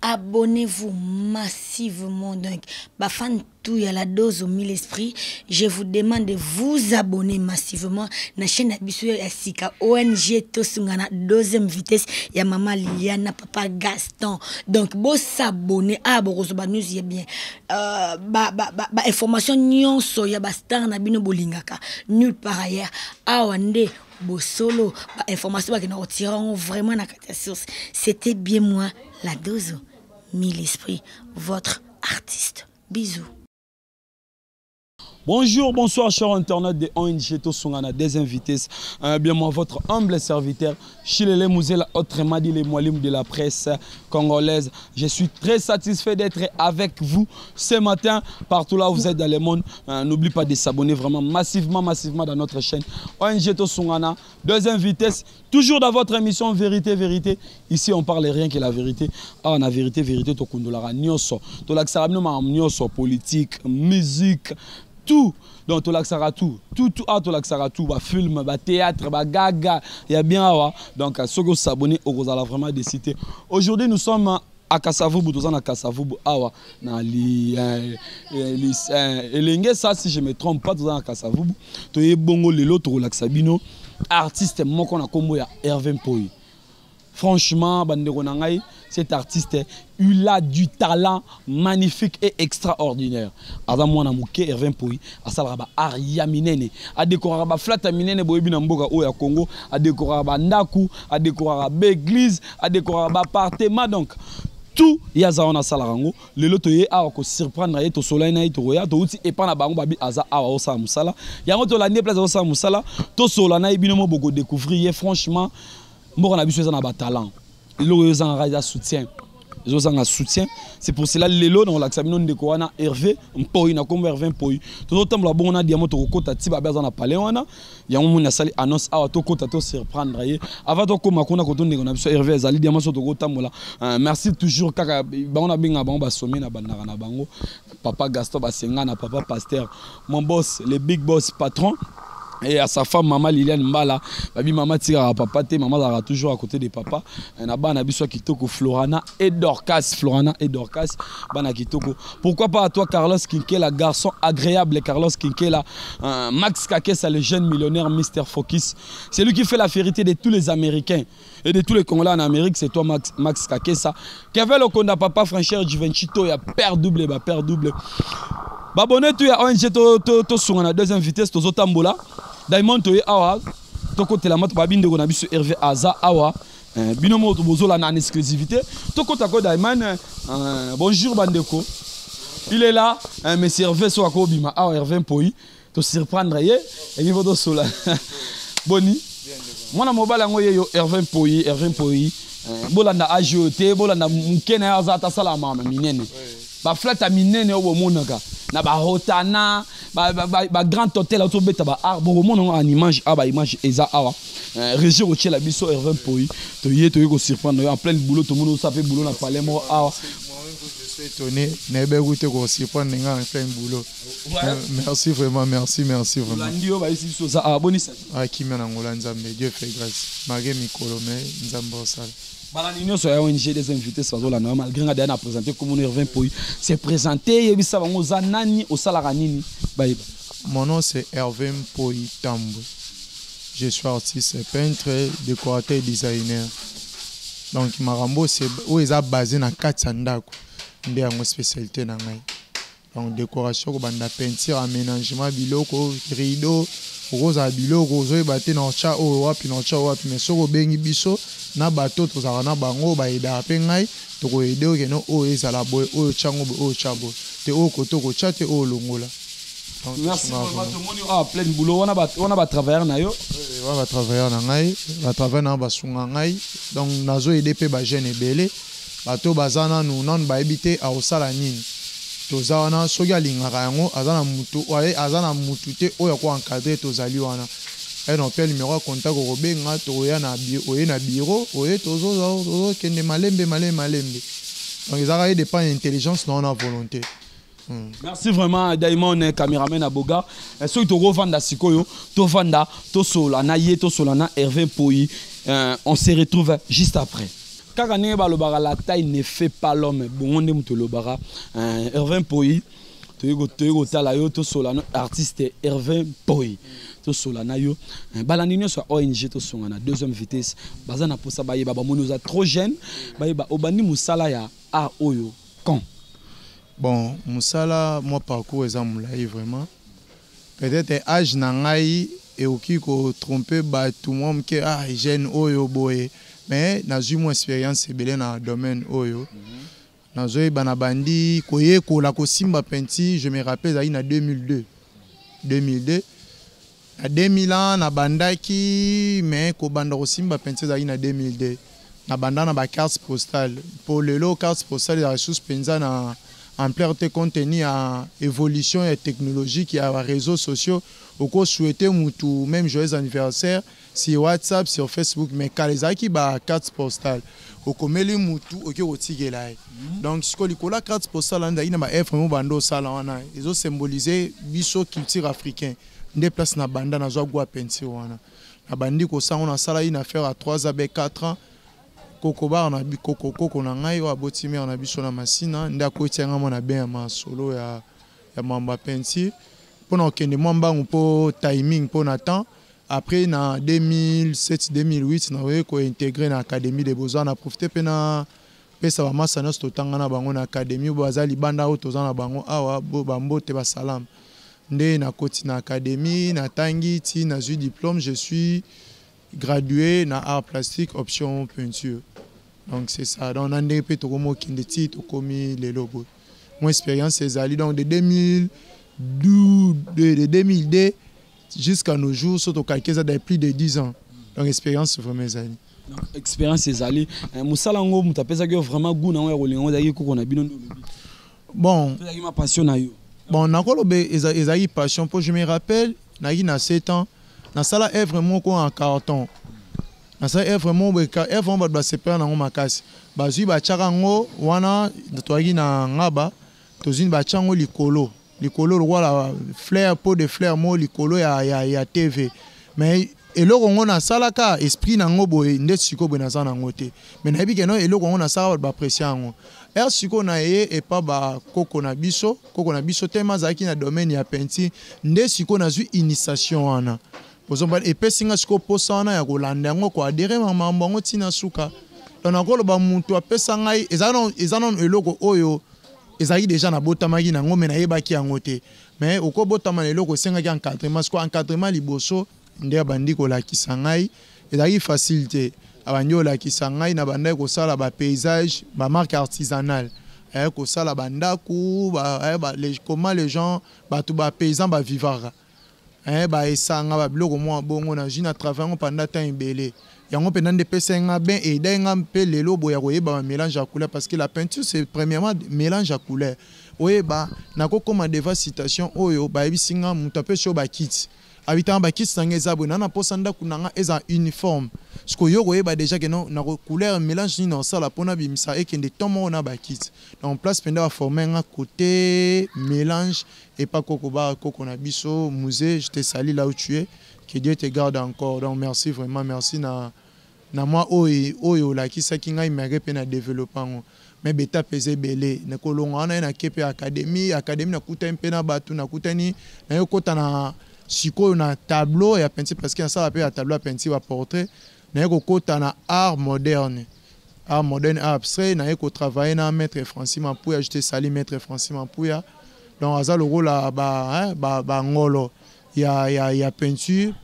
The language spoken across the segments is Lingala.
abonnez-vous massivement. Donc, fan tout y a la dose au mille esprits. Je vous demande de vous abonner massivement. Na chaîne Abisso Sika ONG Tosungana deuxième vitesse. Ya maman Liliana, papa Gaston. Donc, bon s'abonner. Ah, bon, news y bien. Information nyonso ya star na bino bolingaka. Nulle part ailleurs. Ah, wande. Solo, information qui nous retireront vraiment la catastrophe. C'était bien moi, la dose, mille esprits, votre artiste. Bisous. Bonjour, bonsoir, chers internautes de ONG Tosungana, des invités. Bien moi, votre humble serviteur, Chilele Mouzela, autrement dit les moilimes de la presse congolaise. Je suis très satisfait d'être avec vous ce matin, partout là où vous êtes dans le monde. N'oubliez pas de s'abonner vraiment massivement dans notre chaîne ONG Tosungana, des invités. Toujours dans votre émission Vérité, Vérité. Ici, on parle rien que la vérité. Ah, on a vérité, vérité, Tokundolara, Nyoso. Tolaksarabno, Nyoso, politique, musique. Tout, donc tout l'accès tout, film, théâtre, gaga, il y a bien donc ceux qui s'abonnent au Rosala vraiment des cités. Aujourd'hui nous sommes à Kasavubu, nous sommes à Kasavubu, na Elenge ça si je me trompe pas, nous sommes à Kasavubu, tu es bongo le l'autre relaxabino, artiste moi qu'on a comme Hervé Poi. Franchement, cet artiste, il a du talent magnifique et extraordinaire. Adam mwana muke Hervé Poi, asalaba aria minene, a décoraba flata minene boyebi na mboka o ya Congo, a décoraba ndaku, a décoraba église, a décoraba appartement donc tout yaza on a salarango le loto ye a ko surprendre ye to soleil na to ya to uti e pa na bango babi aza a o sa musala yango to la ne place o sa musala to sola na ibino mo boko découvrir franchement moi on a vu ça dans talent ils ont un soutien ils ont un soutien c'est pour cela les lots dans l'axamino de Koana Hervé Poi na comme Hervé Poi tout autant la bonne diamant to kota tiba beza na palais wana ya mon na sali annonce a to kota to surprendre ye avant to koma kona ko to ndeko biso Hervé azali diamant to kota mola merci toujours kaka ba on a binga ba on ba sommer na bandara na bango papa Gaston basenga na papa pasteur mon boss le big boss patron. Et à sa femme, maman Liliane Mbala, maman tire à papa, maman sera toujours à côté de papa. On a bana biso kitoko Florana et Dorcas, bana kitoko. Pourquoi pas à toi Carlos Kinkela, garçon agréable Carlos Kinkela, Max Kakesa, le jeune millionnaire Mr Focus. C'est lui qui fait la vérité de tous les Américains et de tous les Congolais en Amérique, c'est toi Max Kakesa. Kevin Okonda papa Franchère Juvenchito, il y a père double. Babonné tu ya ONG to sungana deuxième vitesse to zotambola Diamond to awa to côté la moto babinde ko na biso Hervé Aza awa binomo to bozola na exclusivité to côté ko Diamond bonjour bandeko il est là monsieur Hervé so ko bima awa Hervé Poi to surprendre ye et niveau to sola boni mwana mobala ngo yo Hervé Poi bolanda AJOT bolanda mukena Aza ta sala mama minene ba flata minene o monaka na ba hotana ba grand hôtel auto beta ba arbre mon en image image eza awa région routier la biso Hervé Poi to ko surprendre en plein boulot tout le monde ça fait boulot na palais mo awa je suis étonné na be goûter ko surprendre en plein boulot merci vraiment merci vraiment landio ba ici so ça abonisa akimia na ngola nzambe Dieu fait grâce magé mikolo mais nzambe osala. L'union sur ONG des invités malgré que Diana a présenté comme Hervé Poi c'est présenté mon nom c'est Hervé Poi Tambo. Je suis artiste peintre décorateur et designer donc marambo c'est où ils a basé na Katsandako ndé en spécialité na ngai donc décoration ko banda peinture aménagement biloko rideau rose à biloko zo baté na cha o wapi mais soko bengi biso na bato to za na bango ba ida pe ngai to ko ide o keno o ezala boy o chango o chabo te o ko to ko chate o longola. Merci beaucoup plein boulot on a travailler na yo on va travailler na ngai va travailler na ba sunga ngai donc nazo ide pe ba jeune belé bato bazana nous non ba habiter a osala nini toza wana soki alingaka yango azana mutu te oyo ko encadrer tozali wana un appel numéro à contact au Robenga toya na bureau oye tozo kende malembe donc ils ont dépend intelligence non la volonté. Merci vraiment Diamond caméraman Aboga ceux qui te revendent sikoyo to vanda to sola na ye to sola na Hervé Poi on se retrouve juste après. kaka ndenge balobaka la taille ne fait pas l'homme bongo nde moto lobaka Hervé Mpoyi toyei kotala yo tosola no artiste Hervé Mpoyi tosola na yo balandi nyonso ya ONG tosonga na deuxième vitesse baza na posa bayeba bamoni oza trop jeune bayeba obandi mosala ya art oyo quand bon mosala moi parcours eza molai vraiment peut-être âge na ngai eoki kotrompe bato mwa moke jeune oyo boye mais nazwi mwa expérience ebele na domaine oyo nazoyeba na bandi koyekola kosimba penti je me rappelle ezali na 2002 na 2000 ans na bandaki mais kobanda kosimba penti ezali na 2002 na banda na bacarte postale pour lelo carte postale ya ressource mpenza na ampleur te contenu à évolution et technologique et à réseaux sociaux au cours souhaiter mutu même joyeux anniversaire sur WhatsApp sur Facebook mais quand les qui ba carte postale au komeli mutu ok otigela donc ce que likola carte postale anda ina ba vraiment bando sala wana ils ont symbolisé biso culture africain des places na banda na zo gwa penti wana na bandi ko sa on a sala une affaire à 3 à 4 ans kokobar na koko na ngai o aboti me na biso na masina nda ko tianga mona ben ma solo ya mamba penti pona okende mwambangu po timing pona temps après na 2007 2008 na we ko intégrer na académie des beaux-arts na profiter pena pesa ba masana sto tanga na bango na académie bo azali banda o tozana bango awa bo bambote ba salam nde na koti na académie na tangi ti na ju diplôme je suis gradué dans art plastique option peinture donc c'est ça donc on a des petits comme qui titre comme les logos mon expérience c'est ça donc de 2002 jusqu'à nos jours surtout quelques années plus de 10 ans donc expérience vraiment ça donc expérience c'est ça musala ngo mutapeza que vraiment goût na ngo lingo daki ko na bino bon daki ma passion na yo bon nakolo be ezaki passion pour je me rappelle na 7 ans na sala est vraiment quoi en carton na sala est vraiment ba separa na ngoma kasi bazui ba charango wana toagi na ngaba tozini ba chango likolo wala fleur pot de fleur mo likolo ya TV mais eloko ngo na sala ka esprit na ngo boye nde siko boye na sana ngote mais na bikeno eloko ngo na sala ba apprécier ngo siko na ye et pas ba koko na biso tema zaki na domaine ya peinture nde siko na zui initiation wana bozomba epesinga siko posa wana ya kolanda yango ko adere mambo yango tina suka donc nakoloba mutu apesa ngai ezana eloko oyo ezali déjà na botamaki nango me nayebaki yango te mais okobotama na eloko esengaki encadrement siko encadrement liboso nde abandi kolakisa ngai ezalaki facilité abandi kolakisa ngai na bandaki kosala bapaysage bamarque artisanale kosala bandaku comment les gens bato bapaysan bavivaka esanga babiloko mwa bongo na jina travaillant pendant temps ebele yango mpenza nde pesenga ben edainga mpe lelo boya koyeba mélange ya couleur parce que la peinture c'est premièrement mélange ya couleur oyeba nakokoma deva citation oyo bayebisinga moto apesi oyo bakiti abitanga bakiti nanga eza boye nana mposa ndako nanga eza uniforme siko yo koyeba déjà ke na couleur mélange nini osala mpona bimisa ekende to moko na bakiti donc place mpenza baforme nga côté mélange et pas koko na biso musée je te salue là où tu es que Dieu te garde encore donc merci vraiment merci na moi oyo lakisaki ngai mérite pe na développement mais beta pese belé na kolonga na kepe académie na kuta mpe na batu na kutani na yo kota na siko na tableau ya peinture parce que ça appelle tableau à peinture à portrait na yo kota na art moderne art abstrait na yo travailler na maître Francis Mampouya je te salue maître Francis Mampouya donc aza le rôle ba ngolo ya peinture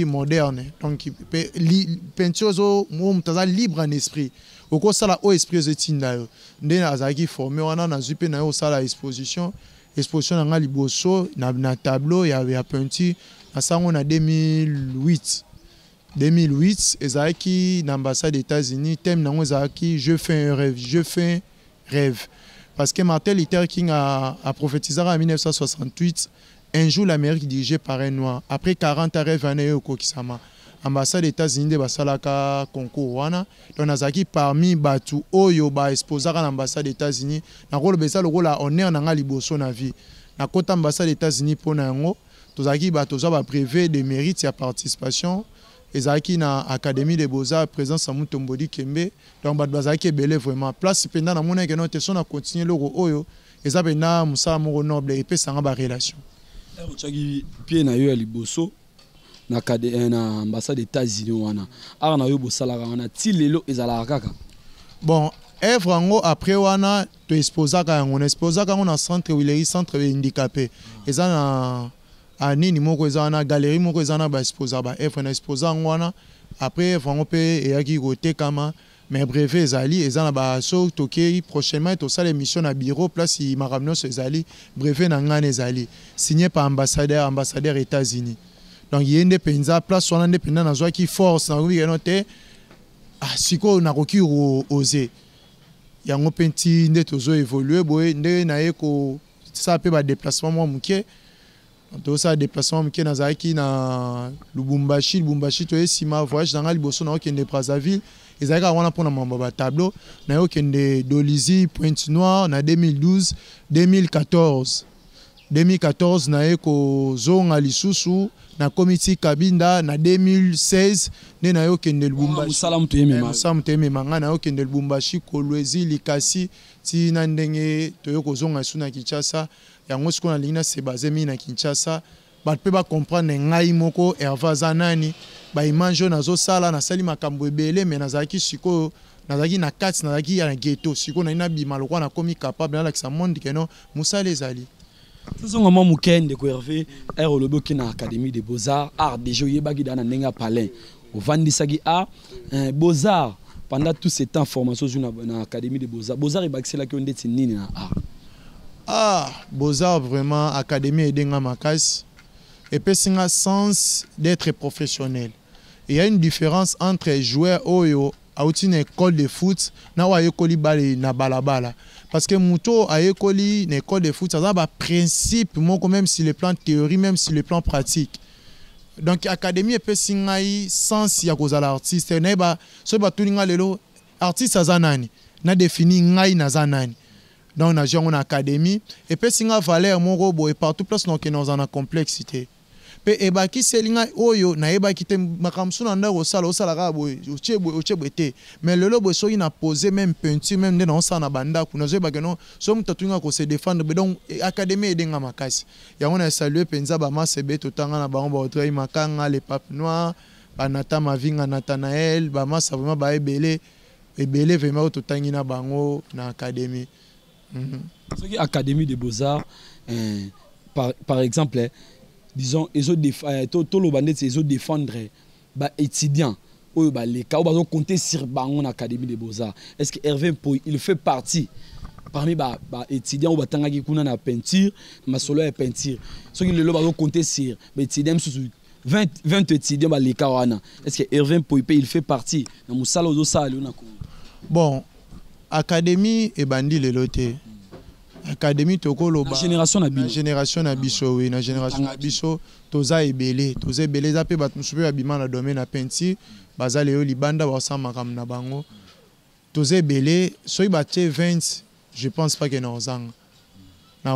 moderne donc peinture zo mutaza libre en esprit oko sala o esprit zetinda yo nde azaki formé wana na zupe na yo sala exposition na liboso na tableau ya peinture na sango na 2008 ezaki na ambassade des États-Unis thème nango ezaki je fais un rêve parce que Martin Luther King a prophétisé en 1968 un jour l'Amérique dirigée par un noir après 40 ans rêve ane yo kokisama ambassade des États-Unis de basalaka concours wana donc nazaki parmi batu oyo ba exposaka na ambassade des États-Unis na rôle besa le rôle à honneur na nga liboso na vie na kota ambassade des États-Unis pona yango tozaki ba toza ba brevet de mérite ya participation ezalaki na Académie des Beaux-Arts présence à Mutombodi Kembe donc bat bazaki belé vraiment place pendant na mona que non te sona continuer le oyo ezaba na musa mo noble et pe sanga ba relation ochaki pied na yo ya liboso na ambassade des États-Unis wana ara na yo bosalaka wana ti lelo ezalaka kaka bon œuvre ango après wana to exposaka yango na centre Willery centre handicapé ezana nini moko eza na galerie moko eza na ba exposa ba œuvre na exposa ngwana après vraiment pe eyaki côté kama mais brevet ezali eza na ba so toke prochainement to sala émission na bureau place makamno ezali brevet na ngane ezali signé par ambassadeur États-Unis donc yende penza place wana nde penza na zwa ki force na wi note siko na koki oser yango penti nde tozo évoluer boye nde na eko ça pe ba déplacement moi muke to ça déplacement muke na zaki na Lubumbashi to esima voyage dans liboso na okende Brazzaville ezaka wana pona mamba ba tableau na okende Dolizy Pointe-Noire na 2012 2014 na eko zonga lisusu na komiti Kabinda na 2016 ne na okende Lubumbashi salam teme manga na okende Lubumbashi Kolwezi Likasi ti na ndenge toyoko zonga suna Kinshasa yango siko na lingina se basé mi na Kinshasa bat pe ba comprendre ngai moko Hervé Zanani ba image na zo sala na sali makambo ebele mais nazaki siko nazaki na kati nazaki na ghetto siko na ina bima lokwa na komi capable na la monde que non musala ezali Saison moi mukende ko Hervé ero loboki na Académie des Beaux-Arts art déjà yebaki dana nenga palais au vandisaki art Beaux-Arts pendant tout ce temps formation na Académie des Beaux-Arts et baxela ki ondeti nini na art Beaux-Arts vraiment Académie edenga makasi et puis c'est un sens d'être professionnel. Il y a une différence entre joueur oyo à une école de foot na wa yekoli bale na balabala parce que muto a yekoli une école de foot ça a un principe même sur le plan théorie même sur le plan pratique. Donc académie et puis singai sens ya kozala artiste na ba so ba tuninga lelo artiste azanani na défini ngai na zanani. Donc na jongo na académie et puis singa valeur moko boy partout place donc nous en a complexité. Pe ebaki selinga oyo na ebaki te makamsu na ndako osala ka boy ochebwete mais lelo boy so ina poser même peinture même dans ça na banda kuna zo ebaki no so mutatunga ko se défendre donc académie edenga makasi yango na saluer penza ba masebe totanga na bango ba otrayi makanga les papes noirs ba Nata Mavinga Nathanaël ba masa vraiment ba ebele vraiment totangi na bango na académie. Académie des Beaux-Arts par exemple disons ils ont défendre bah étudiants ou bah les cas où compter sur bangon Académie des Beaux-Arts est-ce que Hervé Poy il fait partie parmi bah étudiants ou bah tangaki kuna na peinture ma solo est peinture ceux qui le va compter sur bah étudiants sous 20 étudiants bah les cas wana est-ce que Hervé Poy il fait partie na musala ozo sala na ko bon Académie et bandi le loté Académie tokolo ba génération na biso oui na génération na biso toza ebele za pe bat musupe abima na domaine na peinture bazale yo libanda ba sama kam na bango toza ebele soyi batie 20 je pense pas que na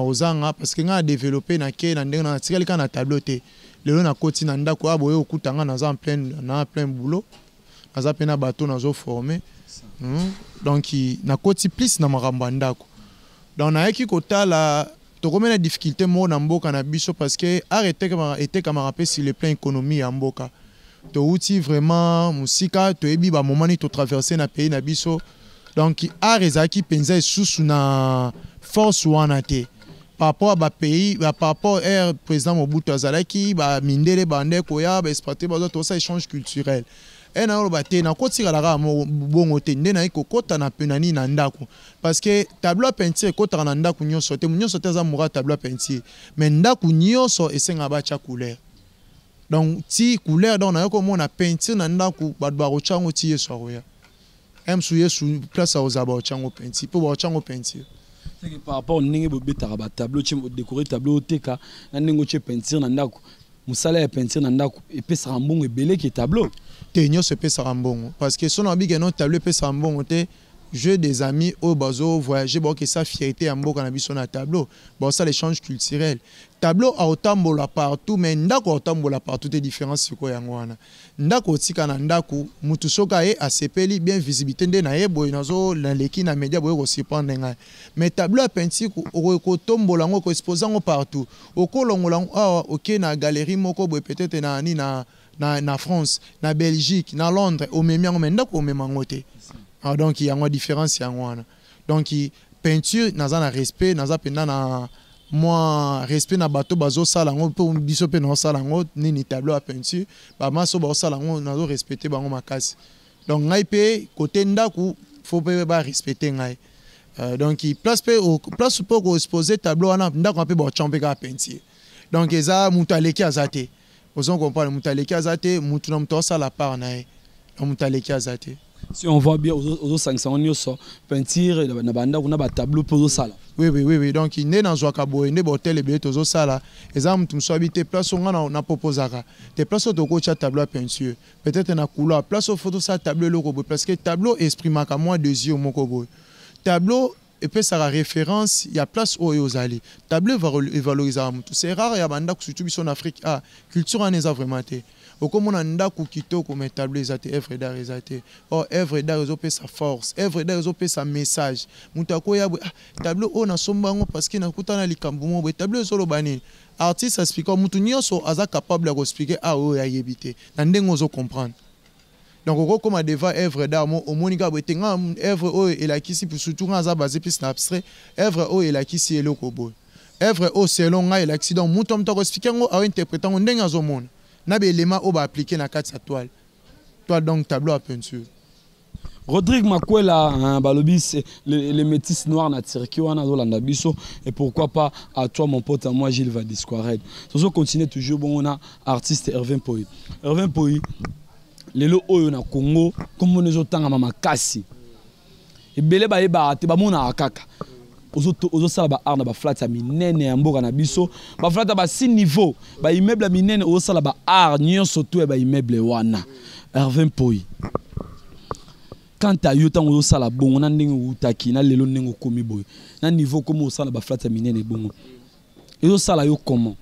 ozanga parce que nga développer na ke na ndenge na tikali kana tableau te lelo na koti na ndako aboye okutanga na za plein boulot naza pe na bateau na zo former donc na koti plus na makambo ndako. Donc na yaki kotala tokome na difficulté mo na mboka na biso parce que arrêter comme rappel sur le plan économie ya mboka to outi vraiment musika to ebi ba moment ni to traverser na pays na biso donc arezaki penza susu na force wana te par rapport à ba pays par rapport au président Mobutu azalaki ba mindele bande ko ya ba exporter ba to ça échange culturel et na robate na kotika la mo bongo te ndena iko kota na penani na ndako parce que tableau peinture kota na ndako nyonso te za mura tableau peinture mais ndako nyonso esenga ba cha couleur donc ti couleur donc na ko mona peinture na ndako ba chango ti yeso roya suye su place aux aba chango peinture pour ba chango peinture c'est que par rapport ninge bo betara ba tableau ti décorer tableau teka na ningo che peinture na ndako musala ya peinture na ndako epesa mbongo ebele ki tableau te nyonso epesa mbongo parce que son abi que non tableau epesa mbongo te j'ai des amis au bazo voyager bon que ça fierté en mboka na biso na tableau bon ça l'échange culturel tableau a otambola partout mais ndako otambola partout des différences siko yango wana ndako tika na ndako mutu soka e asepeli bien visibilité nde na yebo nazo na leki na media boyo ko surprendre ngai mais tableau a peinture ko tombola ngo ko exposer ngo partout okolongola awa ok na galerie moko boy peut-être na ni na France na Belgique na Londres o memiango mais ndako o memango te. Ah, donc il y a une différence donc peinture naza na respect naza penda na moi respect na bateau bazo salango pour biso pe no salango ni tableau à peinture ba maso ba salango nazo respecter bango makasi donc ngai pe côté ndaku faut pas respecter ngai donc il place pour ko exposer tableau ana ndako pe ba champer ka peinture donc eza mutu aleki azate ozo comprendre mutu aleki azate mutu na mutu sala part nae mutu aleki azate. Si on voit bien aux 500 on peinture na banda kuna ba tableau pour sala. Oui donc il n'est dans joaka boy ne botel et beto zo sala exemple tu so habiter place on na proposaka des places to ko cha tableau peinture peut-être na couleur place photo ça tableau loko parce que tableau exprime ka moi deux yeux moko boy tableau et puis ça la référence il y a place où aux allées tableau va valoriser c'est rare ya banda surtout en Afrique culture en est vraiment té okomona ndako kitoko mais tableau ezate œuvre d'art ezate or œuvre d'art ezopé sa force œuvre d'art ezopé sa message mutu akoya tableau o na sombango parce que nakutana likambo mo tableau ezolobani artiste explique mutu nyonso aza capable de expliquer o ya yebité na ndengo zo comprendre donc okoma devant œuvre d'art mo omonika botenga œuvre o elakisi surtout ngaza basé plus na abstrait œuvre o elakisi eloko boy œuvre o selon nga elakisi donc mutu mtako expliquer ngo a interpréter ngo ndenga zo mona na be élément au ba appliquer na quatre toile donc tableau à peinture. Rodrigue Makwela balobi les métis noirs na Turquie wana zolanda biso et pourquoi pas à toi mon pote à moi Gilles va disparaître. So continue toujours bon on a artiste Hervé Mpoyi. Hervé Mpoyi lelo oyo na Congo comme on ezotanga mama kasi. Ebele ba yeba te ba mona akaka. Ozo sala ba art na ba flat ya minene ya mboka na biso ba flat ba 6 niveau ba immeuble minene ozo sala ba art nyonso to ba immeuble wana Hervé Mpoyi quand a yo tango ozo sala bongo na ndenge utaki na lelo ndenge komi boy na niveau comme ozo sala ba flat ya minene bongo ozo sala yo comment?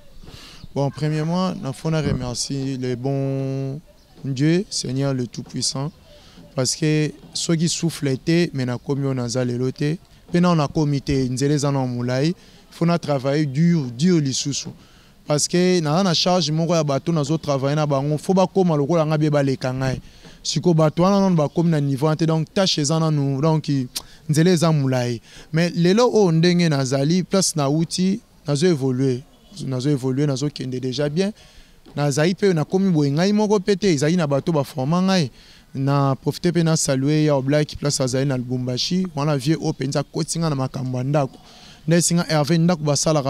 Bon, premièrement na fona remercier le bon Dieu Seigneur le tout-puissant parce que ceux qui soufflent était mais na komi on a lelo te. Pendant on a comité nzeleza na mulai faut na travailler dur lisusu parce que na charge moko ya bateau nazo travailler na bango faut ba koma lokola nga be ba lekangai siko bateau na non ba komi na niveau ante donc tâche ezana nous donc nzeleza mulai mais lelo o ndenge nazali place na outil nazo évoluer nazo kende déjà bien nazali pe na komi boye ngai moko pété ezali na bateau ba forma ngai na profiter pe na saluer ya Black place azali na Lubumbashi wana vie openza kotinga na makambo ndako nesinga Hervé ndako basala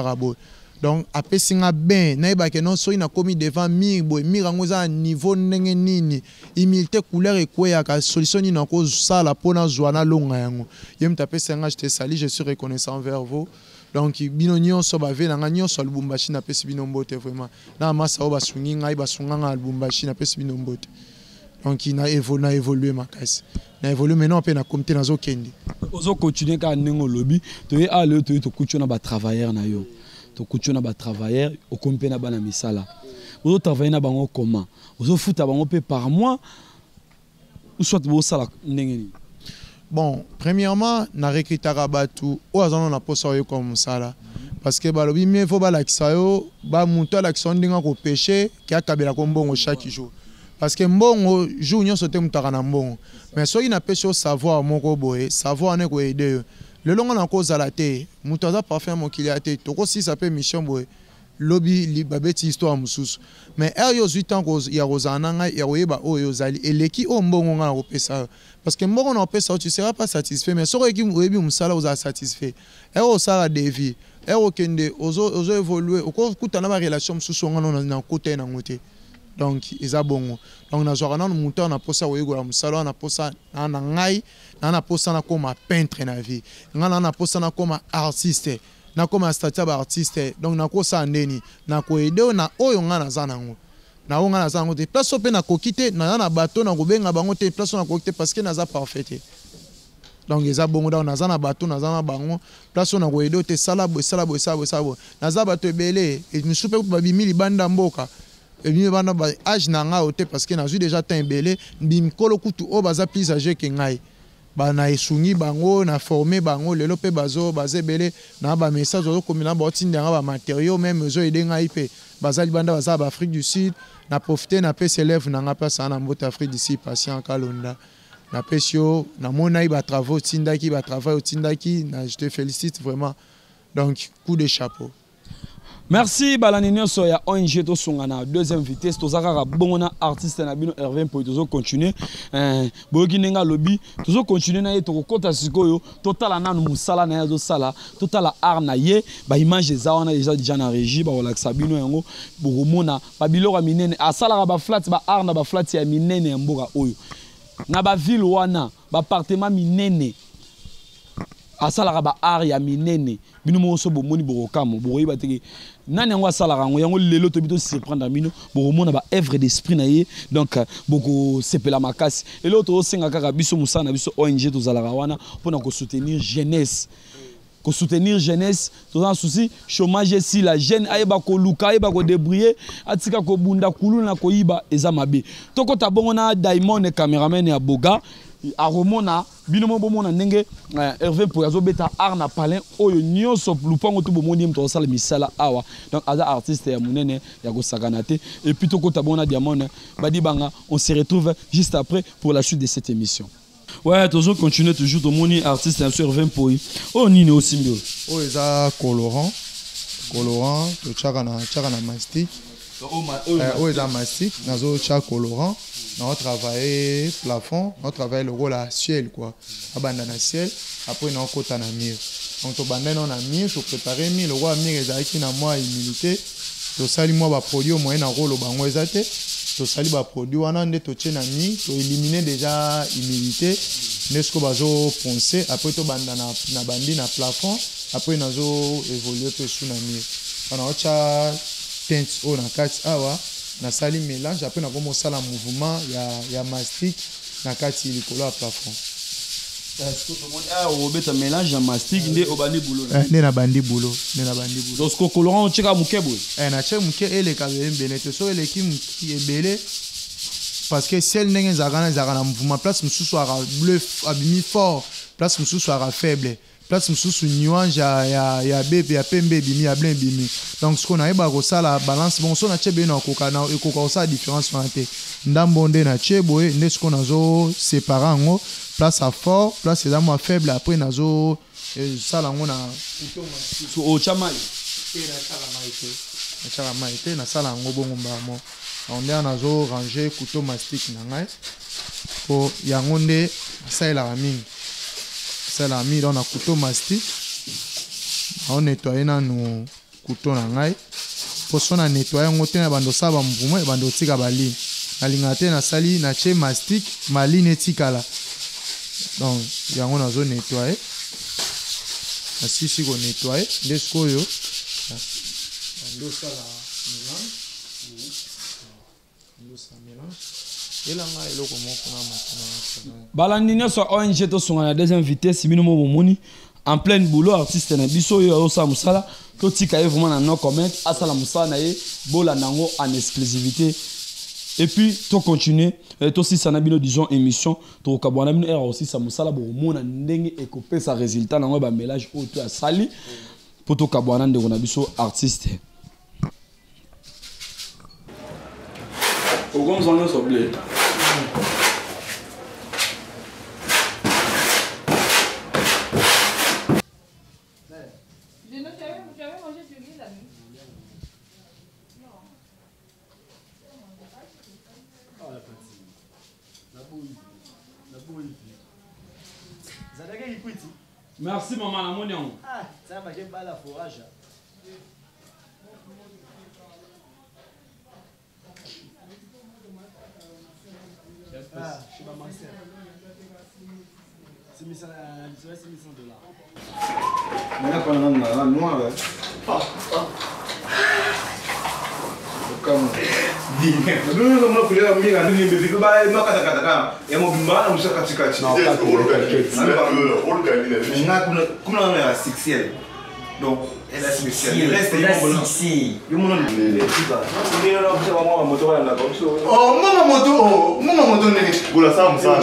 rabo donc apesinga ben na ba ke non so ina komi devant mir ngo za niveau ndenge nini humilité couleur ekweya ka solution ni na ko sala pona zwana longa yango yem tapesinga je te sali je suis reconnaissant envers vous donc bino nyonso ba ve na nyonso Lubumbashi na pesi bino mbote vraiment na masa o basungi ngai basunga nga Lubumbashi na pesi bino mbote. Donc il a évolué ma caisse. Il a évolué maintenant on a comité dans Okendi. Ozo continuer ka nengo lobby, to ye ale to kuchona ba travailleur na yo. To kuchona ba travailleur o kompe na bana misala. Ozo travailler na bango comment? Ozo futa bango pe par mois ou soit bo sala ndenge. Bon, premièrement, na recrutera batu o azana na posa yo comme ça parce que balobi mieux faut ba la kisayo ba muto la kisondinga ko pêcher ki akabela ko mbongo chaque jour. Parce que mbongo jour nyonso te mutaka na mbongo mais soki na pesi savoir moko boye savoir ne ko aider le longo na ko zala te mutu aza parfait mokili ate toko si ça peut mission boye lobby li babeti histoire mususu mais yo 8 ans ko ya rozana nga ya oyeba oyo zali eleki o mbongo nga ko pesa parce que mbongo na pesa tu seras pas satisfait mais soki ki oyebi musala oza satisfait o sala devi o kende ozo évoluer o kutana ba relation mususu nga na côté na ngote. Donc ils a bon donc na joie na mutu na posa oyegola musala na posa na ngai na posa na comme peintre na vie ngana na posa na comme artiste na comme statut artiste donc na ko sa ndeni na ko aider na oyo ngana za nango na onga na za ngo te place pe na kokite na bateau na ko benga bango te place na kokite parce que na za parfait Donc eza bongo da naza na bato naza na bango place on a koyedo te sala bo naza bato ebele et nous soupe babimi libanda mboka et bien bana ba âge na nga ote parce que nazu déjà temps ebele bim kolo kutu o baza plus âgé que ngai ba na esungi bango na former bango lelo pe bazo bazebele na ba message ozo komina ba otindanga ba matériaux même ozo aider ngai pe baza libanda baza ba Afrique du Sud na profiter na pe s'élève na nga pas ça na mbota Afrique du Sud patient Kalonda. Na pesio, na mona iba travaux tindaki, ba travail tindaki, je te félicite vraiment. Donc coup de chapeau. Merci Balanino Soya ONG to songana deuxième vitesse to zakara bongona artiste na bino Hervé pour tozo continuer boki nenga lobby tozo continuer na ye to kota sikoyo total na musala na yazo sala total art na ye ba image za wana déjà na régie ba relaxa bino yango bokomona ba biloko minene asala ba flat ba art na ba flat ya minene ya mboka oyo na ba ville wana ba appartement minene asalaka ba art ya minene bino mo so bomoni borokamo bokoyeba teke nani yango asalaka yango lelo to bito surprendre bino bokomona ba œuvre d'esprit na ye donc boko sepela makasi et l'autre osenga kaka biso musana biso ONG tozalaka wana pona ko soutenir jeunesse ko soutenir jeunesse to un souci chômage si la jeune ayeba ko luka ayeba ko débrouiller atika ko bunda kulu na ko yiba eza mabe to ko tabongo Diamond cameraman ya Boga aromona binomo bomona ndenge Hervé pour yazo beta art na palin oyo nyonso lupango to bomoni mto sala misala awa donc aza artiste ya munene ya ko sakanate et puis to ko tabona Diamond badi banga on se retrouve juste après pour la suite de cette émission. Ouais, toujours continuer toujours ton moni artiste sur 20 points. Oh nini aussi mbio. Oh eza colorant to chaka na mastic. Oh eza mastic nazo chaka colorant. On travaille plafond, on travaille le rôle à ciel quoi. Abanda na ciel, après on kota na mur. Donc to banda na mur, to préparer mur, le roi mur ezaki na moi humilité. To sali moi ba produit au moyen na rôle bango ezate. To sali ba produit wana nde to tche na mur, to éliminer déjà humilité. Nesko bazo poncer, après to banda na bandi na plafond, après nazo évoluer peu sous na mur. On a cha teinte au na kati awa. Na sali mélange après na komo sala mouvement ya mastic na kati likolo ya plafond. Est-ce que tout le monde a obeta mélange ya mastic nde obandi boulot ne na bandi boulot donc ko colorant o cheka mukebo na che muke ele ka bele to so ele ki ebele parce que celle ndenge zakana mouvement place mususu ara bleu abimi fort place mususu ara faible place mususu nuance ya bébé ya pembe bimi ya blanc bimi donc ce qu'on a eba ko sala balance bon so na chebe na koka na ekoka sa différence fante ndambonde na chebo e ne ce qu'on azo séparer ngo place à fort place à moins faible après nazo sala ngo na so o chamai na sala maite na sala ngo bongo mbamo on est nazo ranger couteau mastic na ngai po yango nde ça la mingi. C'est la mis dans un couteau mastic. On nettoie nos couteaux na ngai. Pour ça on nettoie on tient bando ça ba mouvement et bando tika bali. Na lingate na sali na che mastic mali netika la. Donc yango na zo nettoyer. Na si ko nettoyer desko yo. Bando ça la mélange. Bando ça mélange. Balandino so ONG to songa na deuxième vitesse bino mo moni en plein boulot artiste na biso yo osa musala to tika vraiment na no comment asala musala na ye bola nango en exclusivité et puis to continuer to si sana bino disons émission to kabwana bino era aussi sa musala bo mona ndenge ekope sa résultat nango ba mélange auto asali pour to kabwana ndeko na biso artiste. Pourquoi on s'en blé? J'avais mangé du riz la nuit. Merci maman la monion. Ah, ça va pas la forage. Ah, je suis pas master. C'est $100. On a pas la noire. Donc, elle a spécial. Il reste ici. Oh, maman moto, pour la femme, ça.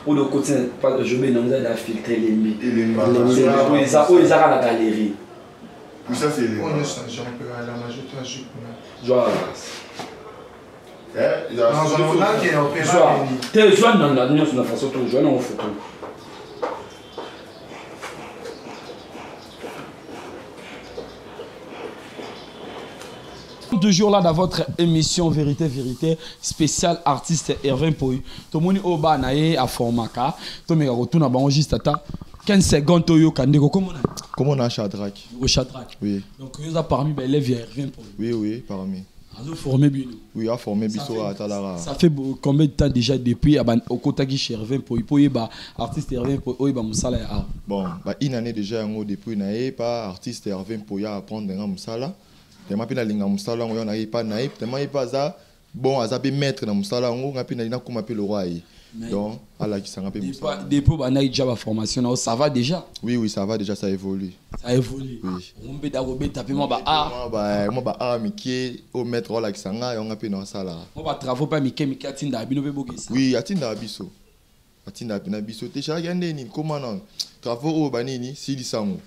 Pour le côté, je vais nous aider à filtrer les lits. Ça, ils à la galerie. Tout ça, c'est les. Genre. Toujours là dans votre émission Vérité Vérité spécial artiste Hervé Mpoyi. Tout le monde oba nae à formaka. Tout le monde retourne à bango juste à 15 secondes toyo kandeko comment on a Shadrach. Au Shadrach. Oui. Donc il y a parmi les élèves Hervé Mpoyi. Oui oui parmi. A formé Bino. Oui, a formé Bisso à Talara. Ça fait combien de temps déjà depuis au Kotaki chez Hervé Mpoyi ba artiste Hervé Mpoyi ba musala ya. Bon, bah une année déjà depuis nae pas artiste Hervé Mpoyi à apprendre dans musala. Tellement pina linga musala on na pas nae, tellement pas ça. Bon, azabe maître dans musala on ngapi na ina kuma pe le roi. Donc à la qui s'en rappelle musala. Depuis ba na déjà ba formation ça va déjà. Oui oui, ça va déjà, ça évolue. Ça évolue. Oui. On peut d'arober taper moi ba miki au maître la qui s'en a on ngapi na sala. Moi ba travaux pas miki atinda bino be bogesa. Oui, atinda biso. Atinda na biso te chagande ni comment non. Travaux au banini silisango.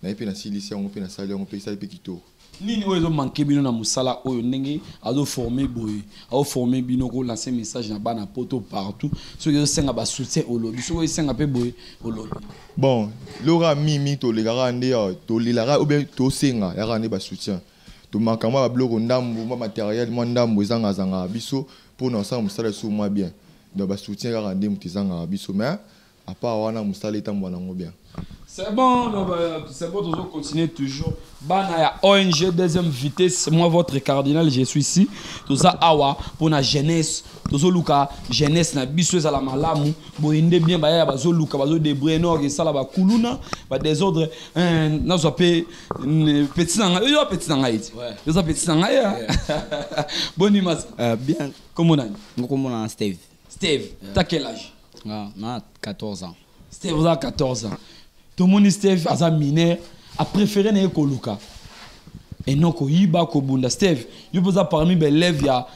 Na epe na silisango pe na sali on pe sali pe kito. Nini oyo manqué bino na musala oyo ndenge azo former boy azo former bino ko lancer message na bana poto partout so yo senga ba soutien au lobby so yo senga pe boy au lobby. Bon lora mimi to le garande to le lara ou bien to senga ya rande ba soutien to makama ba bloko ndambu ma matériel mo ndambu ezanga zanga biso pour na sa musala sou moi bien donc ba soutien ya rande mutizanga biso mais à part wana musala etambo na ngo bien. C'est bon, toujours continuer toujours. Banaya ONG deuxième vitesse, moi votre cardinal, je suis ici. Tout ça awa pour la jeunesse, tout ça luka jeunesse na biso za la malamu, boinde bien ba ya bazo luka bazo débrouiller no ke sala ba kuluna, ba désordre na so pe petit nanga, yo petit nanga iti. Yo ça petit nanga ya. Bonne image. Bien. Comment on a? Comment on a Steve? Steve, t'as quel âge? Non, 14 ans. Steve, vous avez 14 ans. Tout le monde Steve a mineur a préféré ne koluka et non ko yiba ko bunda. Steve you posa parmi les élèves ya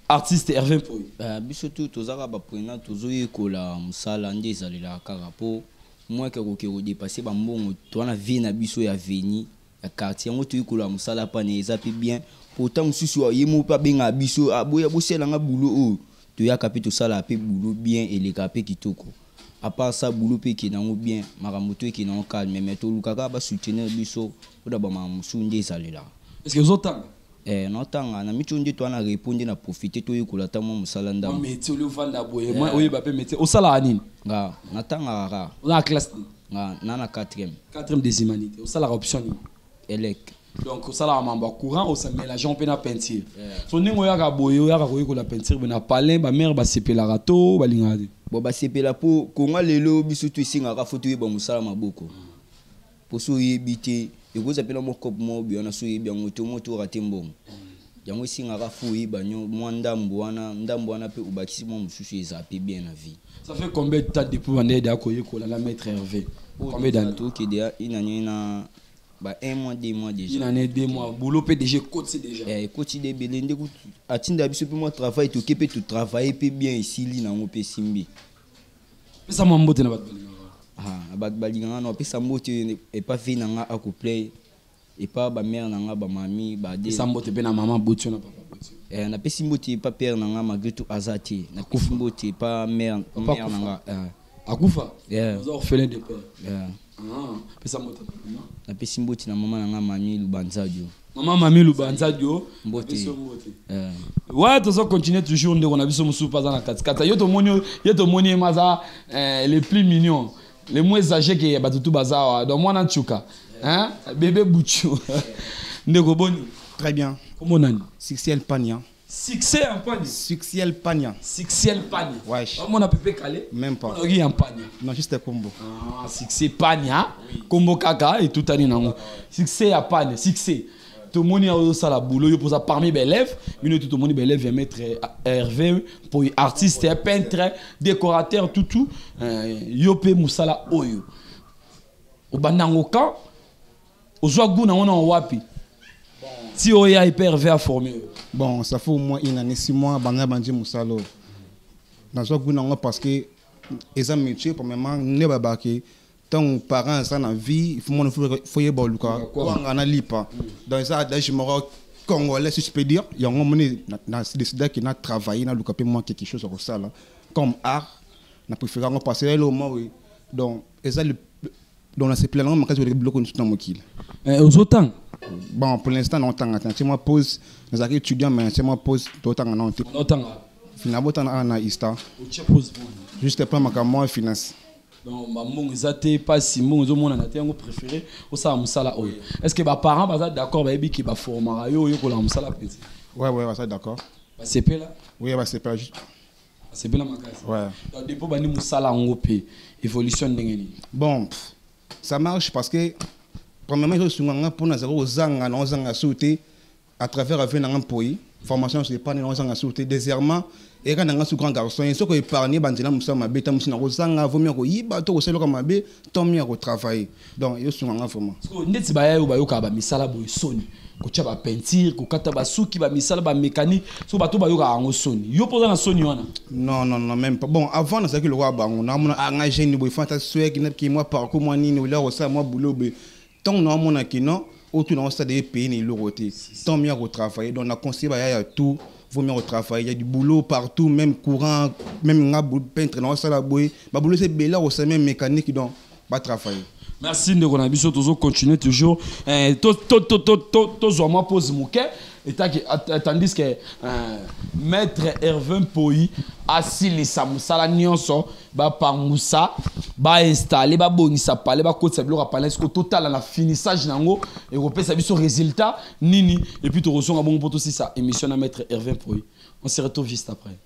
artiste Hervé Mpoyi biso tout tozaka ba prena tozoyi kola musala nde ezalela kaka po moi ke ko dépasser ba mbongo to na vie na biso ya veni ya quartier ngo toyi kola musala pa ne ezapi bien pourtant mususu yemo pa benga biso aboya bosela nga boulot o to ya kapi to sala pe boulot bien et les kapé kitoko. À part ça boulot pe ki nango bien maramoto ki nango calme mais to lukaka ba soutenir biso oda ba mamusu nde ezalela. Est-ce que vous entendez? Notanga na micho nde to na répondre na profiter to yekola ta mo musala ndam. Mais tu le vanda boye moi oye ba pe métier au sala anine. Nga natanga ra. La classe nga na 4e. 4e des humanités. Au sala option ni. Elek. Donc au sala mamba courant au sa mélange on pe na peinture. So ningo ya ka boye ya ka koyi ko la peinture na palin ba mère ba sepela rato ba lingade. Bon ba sepela po konga lelo biso to isinga ka foto ye ba musala maboko. Po so yebite ekoza pena mo kop mo bi ona so yebi moto raté mbongo. Yango isinga ka fuyi ba nyo mo ndambo wana pe ubakisi mo mususu ezape bien na vie. Ça fait combien de temps depuis on est da koyi ko la maître Hervé? Combien d'années to ki dia inanyina ba 1 mois 2 mois déjà. Une année 2 mois boulot pe déjà côté déjà. Côté de belende ku atinda biso pe mo travail to kepe to travailler pe bien ici li na ngo pe simbi. Pesa mambote na batbalinga. Batbalinga no pesa mbote et pas fait na nga accouplé et pas ba mère na nga ba mami ba de. Pesa mbote pe na maman botio na papa botio. Na pesa mbote pas père na nga malgré tout azati. Na pesa mbote pas mère na nga. Akufa? Vous orphelin de père. Pesa mbote. Na pesa mbote na maman na nga mami Lubanzadio. Maman Mami Lubanzadio mbote. Ouais, tu vas continuer toujours on a vu son soupe dans la katikata. Yo to moni maza les plus mignons, les moins âgés que batutu bazawa. Donc moi na chuka. Hein? Bébé Bouchou. Ndeko boni. Très bien. Comment on a? Sixel Pania. Succès en panier. Succès Pagna. Succès panier. Ouais. On a pépé calé. Même pas. On a en panier. Non, juste combo. Ah, succès pania. Combo kaka et tout ani nango. Succès à panier. Succès. Tout le monde a ça la boulot. Yo posa parmi mes élèves. Tout le monde élève vient mettre Hervé pour artiste, peintre, décorateur, tout. Yo pe musala oyo. Au bandango ka. Au joagou na on en wapi. Si Oya est Hervé à former. Bon, ça fait au moins une année, 6 mois, Banda Bandi Moussalo. Dans ce goût, parce que les amis, métier, premièrement, ne va pas que ton parent, ça dans la vie, il faut que y ait bon Lucas. Quoi, on a lipa. Dans ça, je me rends congolais, si je peux dire, il y a un moment décidé qu'il a travaillé, il a Lucas, moi quelque chose comme ça, comme art. On a préféré passer le moment, oui. Donc, et ça, dans la CPL, on a fait des blocs dans mon kill. Aux autant. Bon, pour l'instant, on attend. C'est moi pose, nous avons étudiants, mais c'est moi pose tout le temps. On attend. Finalement, on a un ISTA. Pose. Juste après, on a finance. Donc, maman, ils étaient pas si bon, ils ont un préféré au Samusala. Est-ce que les parents sont d'accord avec qui va former yo pour la Musala petit? Ouais, ça d'accord. C'est pas là? Oui, c'est pas juste. C'est pas la magasin. Ouais. Donc, depuis que Musala en Europe, évolution d'engagement. Bon, ça marche parce que premièrement, je suis pour nous aux ans à sauter à travers un pays. Formation, je ne sais pas, nous avons sauté désirement. Et quand on a un grand garçon, il faut épargner, bandina moussa ma bête, moussa rozanga, vaut mieux que yiba, to c'est le comme ma bête, tant mieux que travailler. Donc, je suis vraiment. N'est-ce pas ou bayo kaba misala boy soni, ko tchaba peinture, ko kata basu ki ba misala ba mécanique, so bato bayo ka ngo soni. Yo posa na soni wana. Non, même pas. Bon, avant on a que le roi ba on a engagé ni boy fantastique qui moi parcours moi ni ou là ça moi boulot be. Tant non mon akino, autour dans ça des pays ni l'oroté. Tant mieux que travailler. Donc on a conseillé il y a tout. Vaut mieux travailler, il y a du boulot partout, même courant, même peintre, non, ça la boue. Ma boulot c'est bel là, c'est même mécanique, donc pas travailler. Merci de Ronabiso, toujours continuer toujours. Toujours moi pose mon cœur. Tandis que maître Hervé Poyi asili samusala nyonso ba pangusa ba installer ba bonisa parler ba côté sablo parler ce total na finissage nango et repesa biso résultat nini et puis to reçon bon pour aussi ça émission à maître Hervé Poyi. On se retrouve juste après.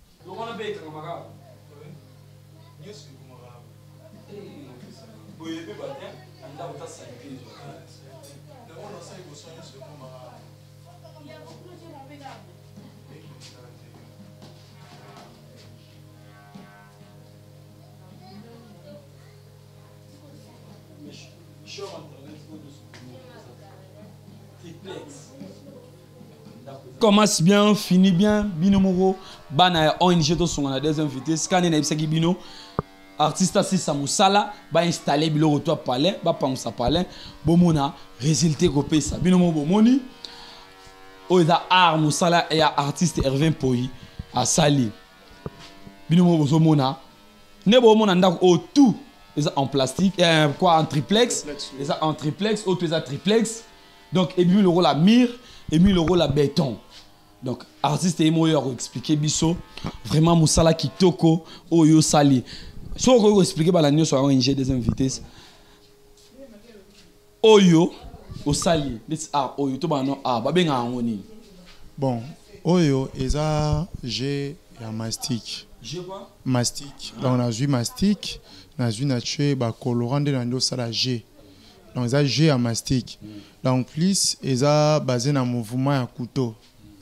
Commence bien, finit bien, binomoro, bana ONG to son a des invités, scanner na ibsaki bino, artiste assis samusala, ba installer bilo retour palais, ba pangusa palais, bomona, résultat ko pesa, binomo bomoni, o eza art musala et artiste Hervé Poyi a sali. Binomo bozomona, ne bomona ndako o tout, eza en plastique, quoi en triplex, eza en triplex, autre eza triplex. Donc et puis le rôle à mire, et puis le rôle à béton. Donc artiste et moi expliquer biso vraiment musala kitoko oyo sali. So ko expliquer ba la nyo so ONG des invités. Oyo o sali, let's oyo to ba no ba benga ngoni. Bon, oyo eza G ya mastic. G quoi? Mastic. Donc on a joué mastic, on a joué nature ba colorant de ndo sala G. Donc eza G à mastic. Donc plus eza basé na mouvement ya couteau.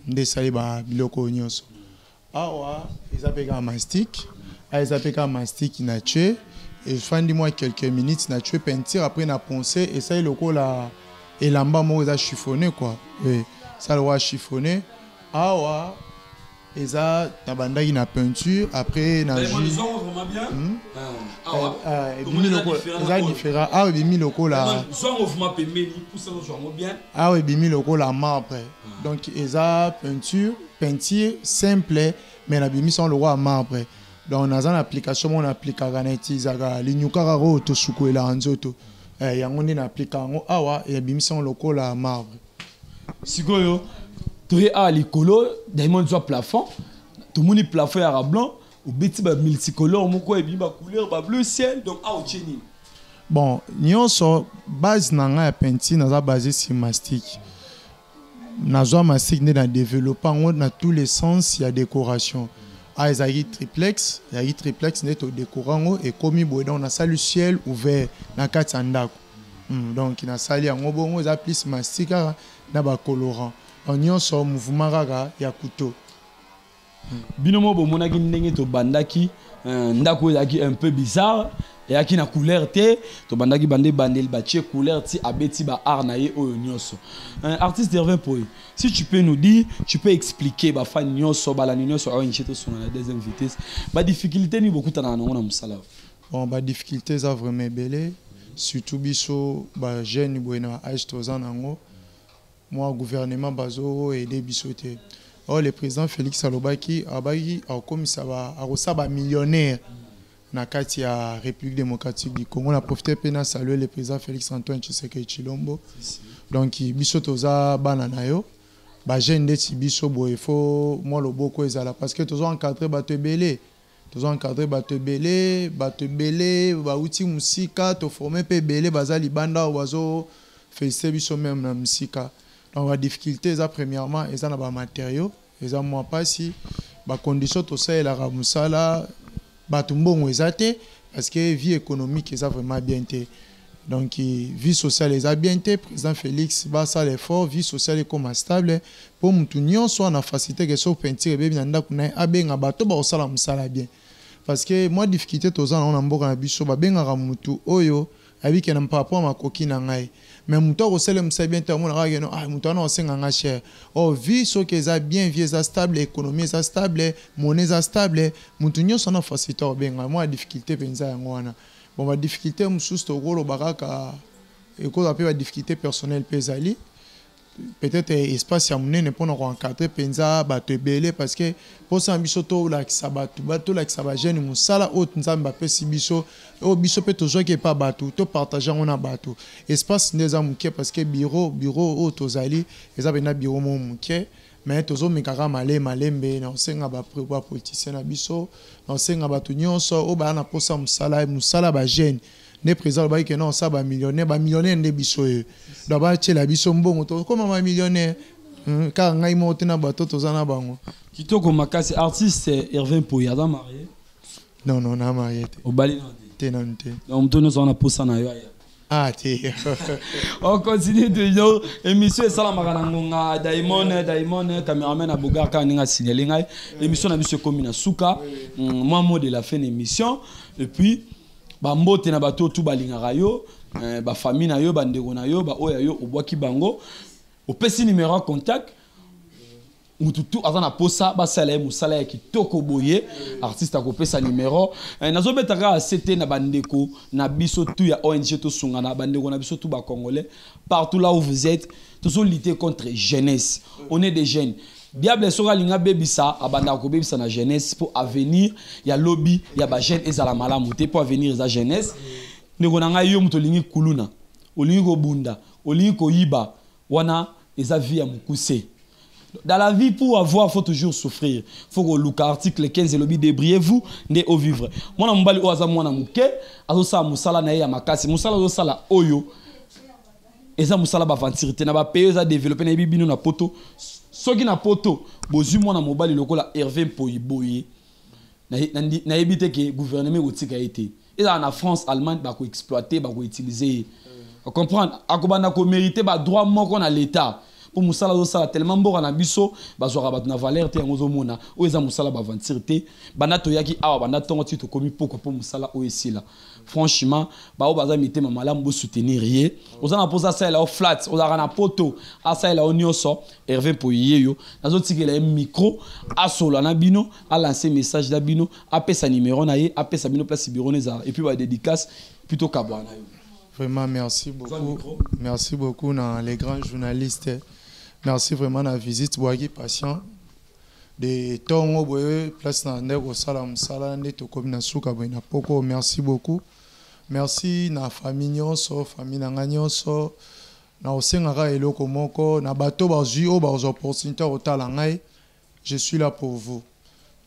Nde sali ba biloko nyonso. Awa eza peka mastic. Eza peka mastic nature. Et je fais moi quelques minutes nature peinture après na poncer et ça loko la elamba mo eza chiffonné quoi. Oui, ça le roi chiffonné. Awa eza tabandaki na peinture après na jus. Ils ont vraiment bien. Eza différent. Ah bimi loko la. Ils ont vraiment pemeli pour ça vraiment bien. Ah oui bimi loko la marbre. Donc eza peinture simple mais na bimi sont le roi marbre. Donc dans une application on applique à ganetizaga linyukaka ro to sukoela nzoto. Yango ndi na applique ngo awa et bimi sont loko la marbre. Sikoyo tu es à l'écolo, diamond soit plafond, tout le monde est plafond à blanc, ou bêtis ba multicolore, mon quoi et bien ba couleur ba bleu ciel, donc à ocheni. Bon, nyonso base nanga ya peinture naza basé sur mastic. nazwa masik nde na développant ngo na tous les sens ya décoration. Ah, ezali triplex, il y a triplex nde to décorango et komi boye donc na salle ciel ouvert na kati ya ndako. Donc na sali yango bongo za plus masika na ba colorant. On nyonso mouvement kaka ya couteau. Binomo bomonaki ndenge to bandaki ndako ezalaki un peu bizarre et qui na couleur té to bandaki bande bandel batie couleur ti abeti ba art na ye oyo nyonso. Artiste Hervé Poy, si tu peux nous dire, tu peux expliquer ba fan nyonso ba la nyonso a ncheto sur la deuxième vitesse. Ba difficulté ni beaucoup tana na musala. Bon ba difficulté ça vraiment belé surtout biso ba jeune boyna âge 3 ans nango. Moi gouvernement bazo aider biso té. Oh, le président Félix Salobaki abaki a comme ça va a millionnaire na kati ya République démocratique du Congo. On a profité pour saluer le président Félix Antoine Tshisekedi Tshilombo. Donc biso toza banana yo ba jeune de biso boy faut moi le boko ezala parce que toza encadrer bato belé. Toza encadrer bato belé ba uti musika to former pe belé bazali banda wazo féliciter biso même na musika. Donc la difficulté est premièrement ils ont des matériaux, ils ont moins pas si les conditions tout ça la ramusala batumbongo ezate parce que vie économique ils ont vraiment bien été. Donc vie sociale ils ont bien été. Président Félix ba ça l'effort vie sociale est comme stable pour mutunyo soit na facilité que so peinture bébé nanda kuna abenga bato ba osala musala bien. Parce que moi difficulté tout ça on a mboka na biso ba benga mutu oyo avec un papa ma coquine ngai. Mais mon temps au seul me bien terminé mon temps on s'en a cher oh vie so que ça bien vie ça stable économie ça stable monnaie ça stable mon tunyo son facilité bien moi difficulté penza ngwana bon ma difficulté mususu to golo baraka et quoi appelle la difficulté personnelle pesali peut-être espace ya munene pour nous encadrer penza bato belé parce que pour ça biso to la sabatu bato la sababa jeune musala autre nzamba pesi biso o biso pe toujours que pas bato to partager on a bato espace ndeza muke parce que bureau o tozali eza bena bureau mo muke mais tozo mikaka malembe na senga ba politicien na biso na senga bato nyonso o ba na posa musala ba jeune ne président ba que non ça ba millionnaire ne biso d'abord chez la biso mbongo to comme ba millionnaire car ngai mo tena bato tozana bango kitoko makasi artiste Hervé Poy ada marié non na marié au bali non donc tono zona posa na yo ah ti on continue toujours émission salamaka na ngonga Diamond cameraman abogar ka ninga signaler ngai émission na biso comme na suka moi mot de la fin d'émission et puis ba mbote na bato tout balingaka yo ba famille na yo bandeko na yo ba oya yo obwaki bango opesi numéro contact mututu azana posa ba sala musala ya kitoko boye artiste akopesa numéro nazo betaka CT na bandeko na biso tout ya ONG to sunga na bandeko na biso tout ba congolais partout là où vous êtes tous lutter contre jeunesse on est des jeunes Diable soka linga bebisa abanda ko bebisa na jeunesse pour avenir ya lobby ya ba jeune ezala malamu te pour avenir za jeunesse ndeko na ngai yo muto lingi kuluna olingi ko bunda olingi ko yiba wana eza vie ya mukuse. Dans la vie, pour avoir, il faut toujours souffrir. Il faut que le article 15 et lobby débrouillez-vous, ne au vivre. Moi, je suis oaza moi na muke, azo sa musala na ya makasi, musala zo sala oyo. Eza musala ba ventirité na ba payer za développer na bibino na poto. Soki na poto, bozu moi na mobali lokola Hervé Poy boye. Na ebité que gouvernement otika été. Et là en France, Allemagne ba ko exploiter, ba ko utiliser. Vous comprenez? Akobana ko mériter ba droit moko na l'état. Pour musala zo sala tellement bon na biso bazora bat na valeur te ngozo mona o eza musala ba ventirité bana to yaki awa bana tongo ti to komi poko pour musala o esila franchement ba o baza mité mama bo soutenir yé ozana posa ça là au flat ozara na poto asa là onyoso Hervé Poy yo nazo tikela micro a solo na bino a lancer message da bino a pesa numéro na ye a pesa bino place bureau neza et puis ba dédicace plutôt kabwana yo. Vraiment merci beaucoup dans les grands journalistes. Merci vraiment de la visite, Boagi patient. De Tongo Boye, place na ndeko salam sala ndeto comme na suka boina poko. Merci beaucoup. Merci na famille nyonso, famille na nyonso. Na osengaka eloko moko na bato bazui o ba opportunité otala ngai. Je suis là pour vous.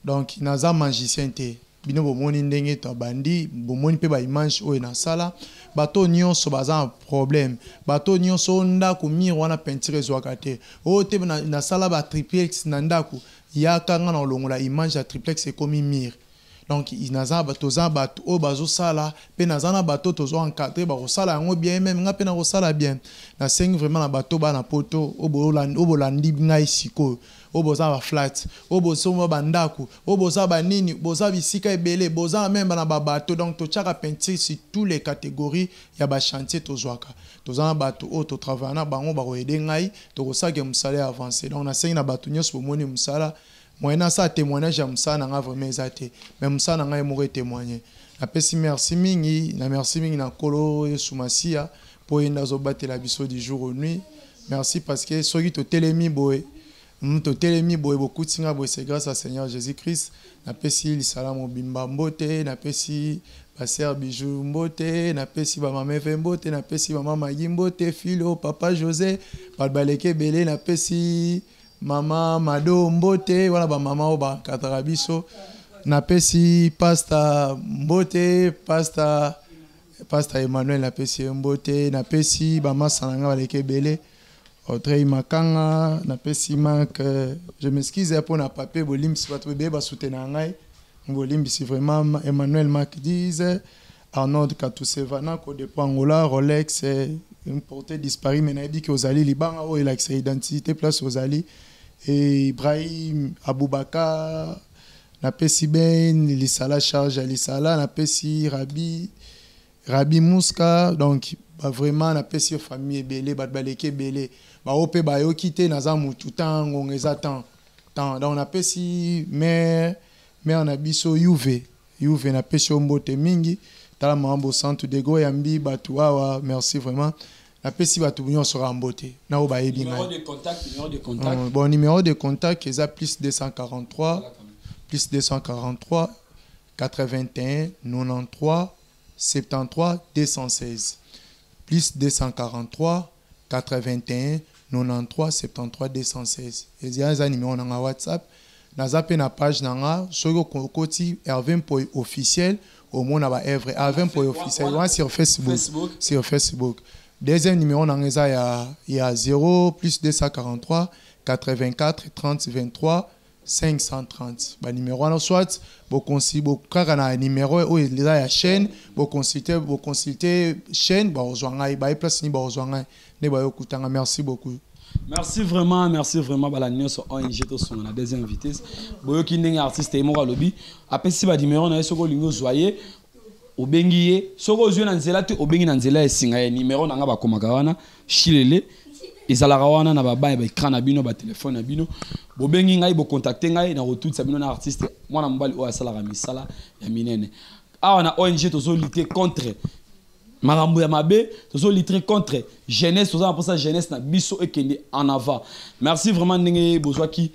Donc naza magicien te. bino bomoni ndenge to bandi bomoni pe ba image oyo na sala bato nyonso baza un problème bato nyonso ndako mire wana peinture ezwaka te oyo te na sala ba triplex na ndako yaka nga na olongola image ya triplex ekomi mire donc inaza bato za bato oyo bazosala pe naza na bato tozo encadré bakosala yango bien même nga pe na kosala bien nasengi vraiment na bato bana poto oyo bolandi ngai sikoyo oyo boza ba flat oyo bosomba bandako oyo boza banini boza bisika ebele boza même na babato donc totiaka peinture sur tous les catégories ya bachantier tozwaka toza na bato oyo totravaille na bango bakoyede ngai tokosaka mosala ya avancé donc nasengi na bato nyonso bomoni mosala moyena sa témoignage ya mosala na nga vraiment eza te mais mosala na ngai moko etémoigne napesi merci mingi na kolo Yesu Masiya mpo yenda azobatela biso du jour au nuit merci parce que soki totelemi boye bokutinga boye c'est grâce à Seigneur Jésus-Christ napesi lisala mobimba mbote napesi baser bijou mbote napesi bamama eve mbote napesi mama magi mbote filo papa José balbaleke bele napesi mama mado mbote wana bamama oyo bakataka biso napesi pasta mbote pasta Emmanuel napesi mbote napesi bamasana nga baleke ebele Audrey Makanga napesi Marc je m'excuse pour na papier bolimbisi bato bebe basutena ngai bolimbisi vraiment Emmanuel Marc 10 Arnaud Katusevana Kodepo Angola Rolex importé disparu mais nayebi ke ozali libanga oyo elakisa identité place ozali et Ibrahim Aboubakar napesi Ben lisala charge lisala napesi Rabi Mouska donc vraiment napesi famille ebele baleke ebele baope bayoki te naza mutu tango eza temps donc napesi mère na biso Yuve napesi mbote mingi tala mambo centre de go yambi batu awa merci vraiment napesi batu nyonso rambote na o bayebi ngai numéro de contact bon numéro de contact eza plus 243 81 93 73 216 plus 243 81 93 73 216 eza numéro na WhatsApp naza pe na page nanga soki okoti Hervé Mpoyi officiel au monde na ba Hervé Mpoyi officiel sur Facebook deuxième numéro nanga eza ya 0 plus 243 84 30 23 530 ba numéro wana soit kaka na numéro oyo eza ya chaîne consulter chaîne bazwa ngai ba place ni bazwa ngai ne bayokutanga merci beaucoup. Merci vraiment bala nyonso ONG to songa na deuxième vitesse boyoki ndenge artiste moko alobi apesi ba numéro na soko lingo zoyer obengi ye soko ozwe na nzela te obengi na nzela esinga ya numéro na nga bakomaka wana shilele ezalaka wana na baba ba écran na bino ba téléphone na bino bobengi ngai bo contacter ngai na retour sa bino na artiste mwana mbali oyo asalaka misala ya minene awa na ONG tozo lutter contre marambo ya mabe tozo lutter contre jeunesse tozo pour ça jeunesse na biso ekende en avant merci vraiment ndenge bozwaki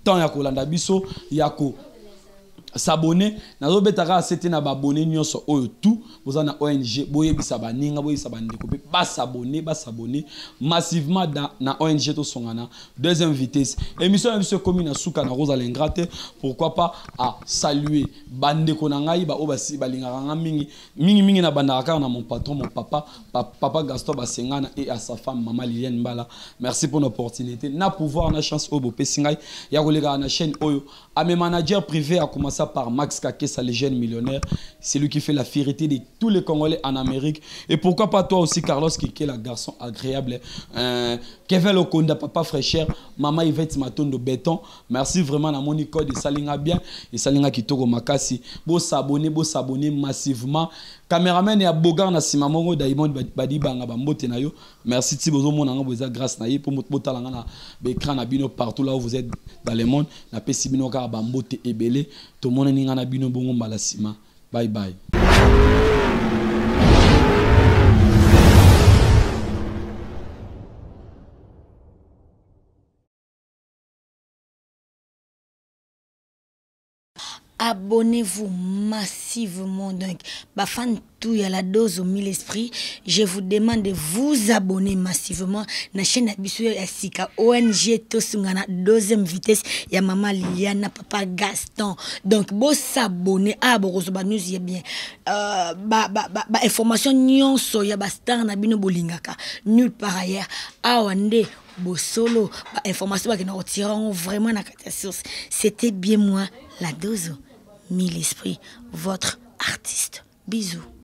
temps ya kolanda biso yako s'abonner nazo betaka c'était na abonner nyonso oyo tout boza na ONG boyebisa baninga boyebisa bandeko pe ba s'abonner massivement na ONG to songana deuxième vitesse émission de commune na suka na Rosa Lengrate pourquoi pas à saluer bandeko na ngai ba obasi balingaka nga mingi na bandaka na mon patron mon papa Gaston Basengana et à sa femme maman Liliane Mbala merci pour l'opportunité na pouvoir na chance obo pesingai ya kolega na chaîne oyo à mes managers privés a commencé par Max Kakesa, le jeune millionnaire. C'est lui qui fait la fierté de tous les Congolais en Amérique. Et pourquoi pas toi aussi, Carlos, qui est le garçon agréable. Kevin Okonda, papa fraîcheur. Maman Yvette Maton de béton. Merci vraiment à mon code de Salinga bien. Et Salinga qui togo makasi. Beau s'abonner massivement. Caméraman et à Bogar na Simamongo Daimond Badibanga Bambote Nayo. Merci Tibozo Monanga Boza grâce Naye pour Motalanga na l'écran na bino partout là où vous êtes dans le monde. Na Pesibino Ka Bambote Ebele. Tout le monde ninga na bino bongo malasima. Bye bye. abonnez-vous massivement. Donc, fan tout y a la dose au 1000 esprits. Je vous demande de vous abonner massivement. Na chaîne Abisso Sika ONG Tosungana deuxième vitesse. Ya maman Liliana, papa Gaston. Donc, bon s'abonner. Ah, bon, news y bien. Information nyonso ya star na bino bolingaka. Nulle part ailleurs. Ah, wande. Solo, information qui nous retirons vraiment la catastrophe. C'était bien moi, la dose, 1000 esprits, votre artiste. Bisous.